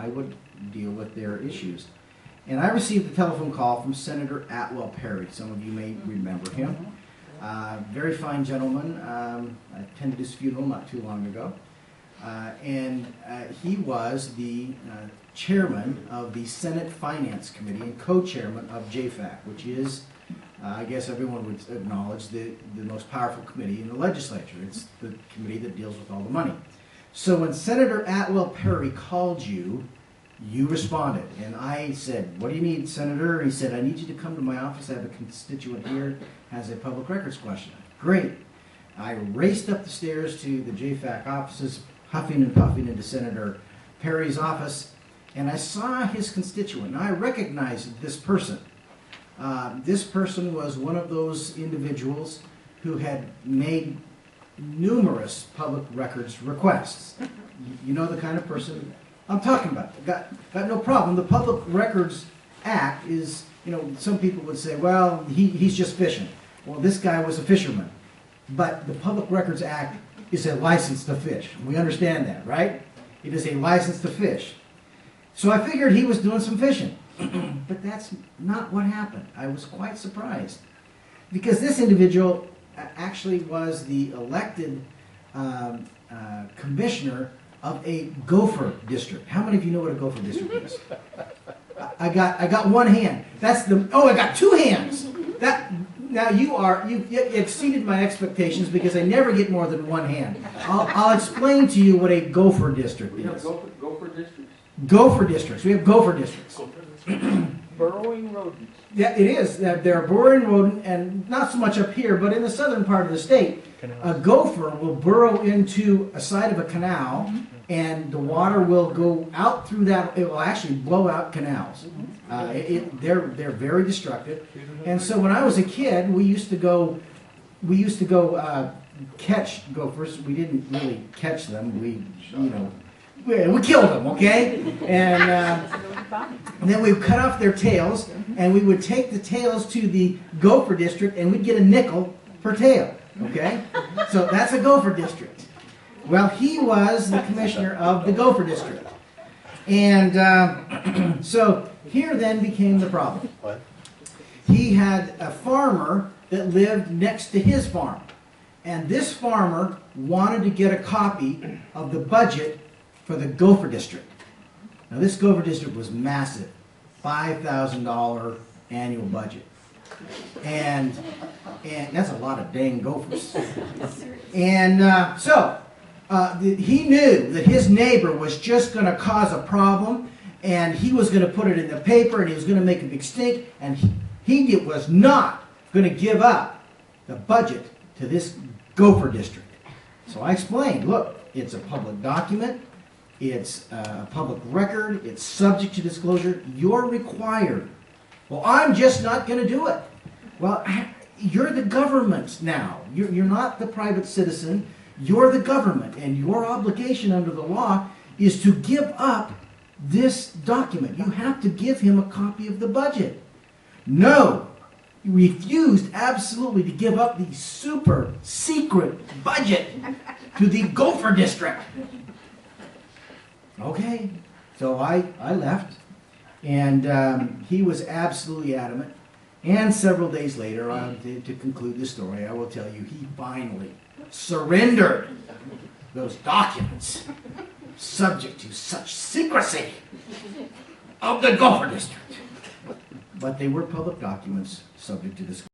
I would deal with their issues. And I received a telephone call from Senator Atwell Perry. Some of you may remember him. Very fine gentleman. I attended his funeral not too long ago. He was the chairman of the Senate Finance Committee and co-chairman of JFAC, which is, I guess everyone would acknowledge, the most powerful committee in the legislature. It's the committee that deals with all the money. So when Senator Atwell Perry called you, you responded. And I said, what do you need, Senator? And he said, I need you to come to my office. I have a constituent here, has a public records question. Great. I raced up the stairs to the JFAC offices, huffing and puffing into Senator Perry's office, and I saw his constituent. Now I recognized this person. This person was one of those individuals who had made numerous public records requests. You know the kind of person I'm talking about. Got no problem. The Public Records Act is, you know, some people would say, well, he's just fishing. Well, this guy was a fisherman. But the Public Records Act is a license to fish. We understand that, right? It is a license to fish. So I figured he was doing some fishing. But that's not what happened. I was quite surprised. Because this individual actually was the elected commissioner of a gopher district. How many of you know what a gopher district is? I got one hand. That's the, oh, I got two hands. Now you've exceeded my expectations because I never get more than one hand. I'll explain to you what a gopher district is. We have gopher districts. Gopher districts. We have gopher districts. Burrowing rodents. Yeah, it is. They're a burrowing rodent, and not so much up here, but in the southern part of the state, a gopher will burrow into a side of a canal, and the water will go out through that. It will actually blow out canals. They're very destructive. And so when I was a kid, we used to go catch gophers. We didn't really catch them. We killed them, okay? And then we would cut off their tails, and we would take the tails to the gopher district, and we'd get a nickel per tail, okay? So that's a gopher district. Well, he was the commissioner of the gopher district. And so here then became the problem. He had a farmer that lived next to his farm. And this farmer wanted to get a copy of the budget for the gopher district. Now this gopher district was massive, $5,000 annual budget. And that's a lot of dang gophers. And so he knew that his neighbor was just going to cause a problem, and he was going to put it in the paper, and he was going to make a big stink, and he was not going to give up the budget to this gopher district. So I explained, look, it's a public document, it's a public record, it's subject to disclosure, you're required. Well, I'm just not going to do it. Well, you're the government now. You're not the private citizen. You're the government, and your obligation under the law is to give up this document. You have to give him a copy of the budget. No, he refused absolutely to give up the super secret budget to the gopher district. Okay, so I left, and he was absolutely adamant. And several days later, to conclude the story, I will tell you, he finally surrendered those documents subject to such secrecy of the gopher district. But they were public documents subject to disclosure.